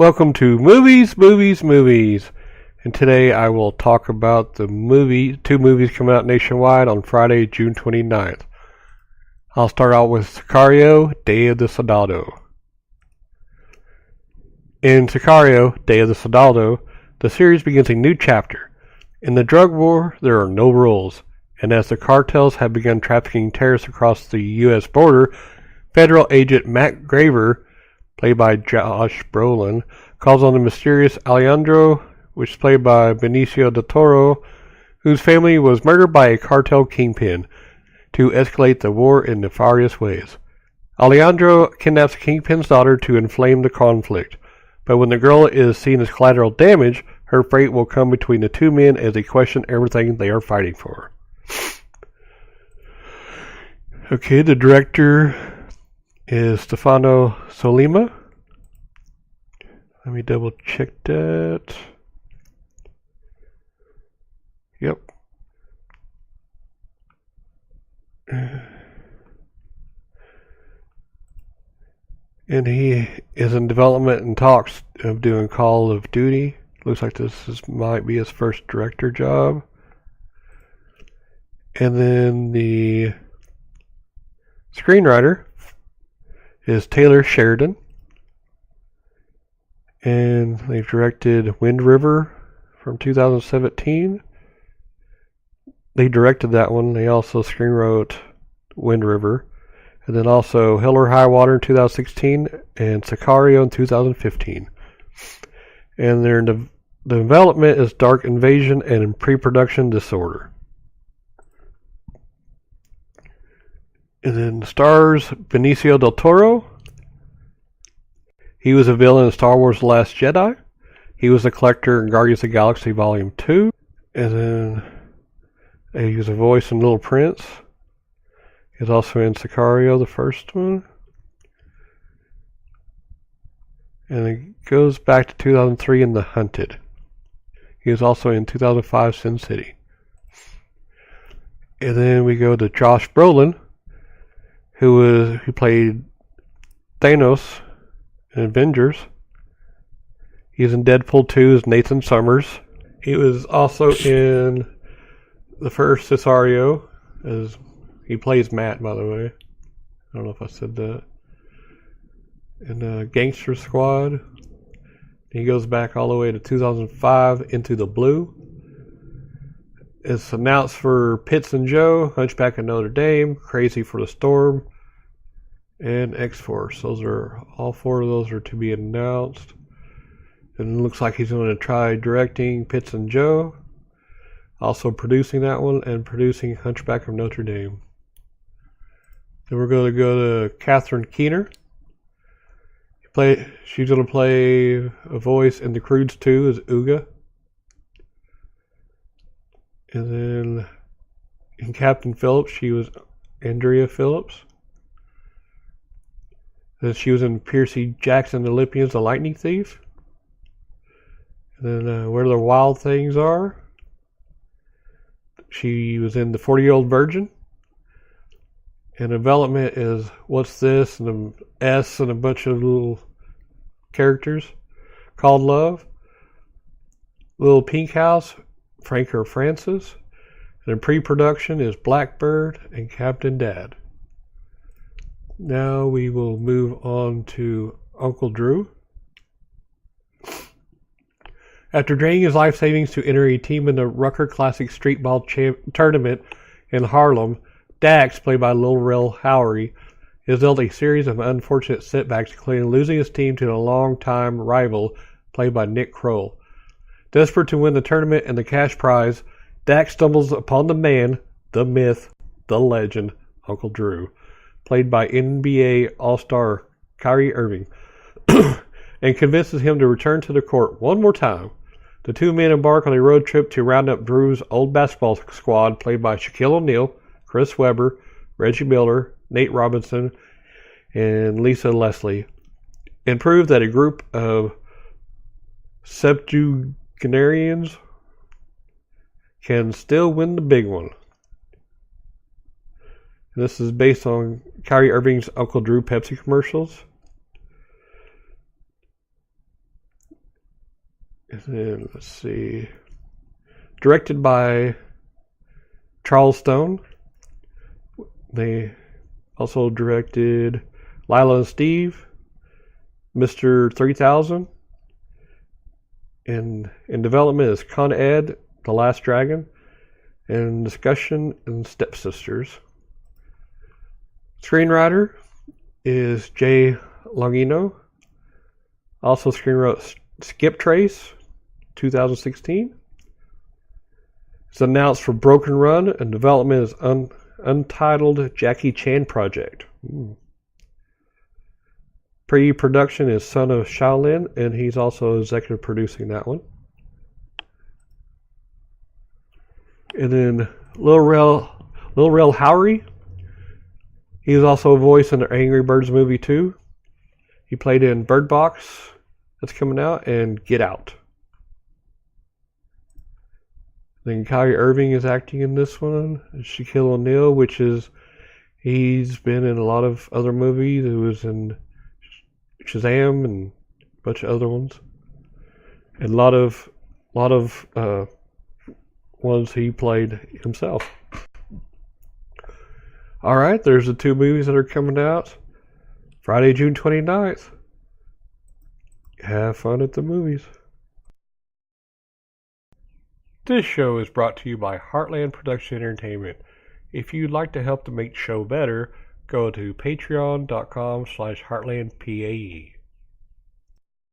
Welcome to Movies. And today I will talk about two movies coming out nationwide on Friday, June 29th. I'll start out with Sicario, Day of the Soldado. In Sicario, Day of the Soldado, the series begins a new chapter. In the drug war, there are no rules, and as the cartels have begun trafficking terrorists across the U.S. border, federal agent Matt Graver, played by Josh Brolin, calls on the mysterious Alejandro, which is played by Benicio del Toro, whose family was murdered by a cartel kingpin, to escalate the war in nefarious ways. Alejandro kidnaps the kingpin's daughter to inflame the conflict, but when the girl is seen as collateral damage, her fate will come between the two men as they question everything they are fighting for. Okay, the director is Stefano Sollima. Let me double check that. Yep. And he is in development and talks of doing Call of Duty. Looks like might be his first director job. And then the screenwriter is Taylor Sheridan. And they've directed Wind River from 2017. They directed that one. They also screenwrote Wind River. And then also Hell or High Water in 2016 and Sicario in 2015. And the development is Dark Invasion and in pre-production Disorder. And then stars Benicio del Toro. He was a villain in Star Wars The Last Jedi. He was a collector in Guardians of the Galaxy Volume 2. And then he was a voice in Little Prince. He's also in Sicario, the first one. And it goes back to 2003 in The Hunted. He was also in 2005 Sin City. And then we go to Josh Brolin, who played Thanos in Avengers. He's in Deadpool 2 as Nathan Summers. He was also in the first Sicario as he plays Matt, by the way. I don't know if I said that. In Gangster Squad. He goes back all the way to 2005 Into the Blue. It's announced for Pitts and Joe, Hunchback of Notre Dame, Crazy for the Storm, and X-Force. All four of those are to be announced. And it looks like he's going to try directing Pitts and Joe, also producing that one, and producing Hunchback of Notre Dame. Then we're going to go to Catherine Keener. She's going to play a voice in The Croods 2 as Uga. And then in Captain Phillips, she was Andrea Phillips. Then she was in Percy Jackson Olympians, The Lightning Thief. And then Where the Wild Things Are. She was in The 40-Year-Old Virgin. And development is What's This? And an S and a bunch of little characters called Love. Little Pink House, Frank or Francis. And in pre-production is Blackbird and Captain Dad. Now we will move on to Uncle Drew. After draining his life savings to enter a team in the Rucker Classic Streetball Tournament in Harlem, Dax, played by Lil Rel Howery, is dealt a series of unfortunate setbacks, including losing his team to a long-time rival, played by Nick Kroll. Desperate to win the tournament and the cash prize, Dax stumbles upon the man, the myth, the legend, Uncle Drew, played by NBA All-Star Kyrie Irving, and convinces him to return to the court one more time. The two men embark on a road trip to round up Drew's old basketball squad, played by Shaquille O'Neal, Chris Webber, Reggie Miller, Nate Robinson, and Lisa Leslie, and prove that a group of septuagenarians can still win the big one. And this is based on Kyrie Irving's Uncle Drew Pepsi commercials. And then, let's see. Directed by Charles Stone. They also directed Lila and Steve, Mr. 3000. In development is Con Ed, The Last Dragon, and Discussion and Stepsisters. Screenwriter is Jay Longino. Also screenwrote Skip Trace, 2016. It's announced for Broken Run, and development is Untitled Jackie Chan Project. Pre-production is Son of Shaolin, and he's also executive producing that one. And then Lil Rel Howery. He's also a voice in the Angry Birds movie too. He played in Bird Box, that's coming out, and Get Out. Then Kyrie Irving is acting in this one. Shaquille O'Neal, he's been in a lot of other movies. He was in Shazam and a bunch of other ones, and a lot of ones he played himself. All right, there's the two movies that are coming out Friday, June 29th. Have fun at the movies. This show is brought to you by Heartland Production Entertainment. If you'd like to help to make the show better, go to patreon.com/heartlandpae.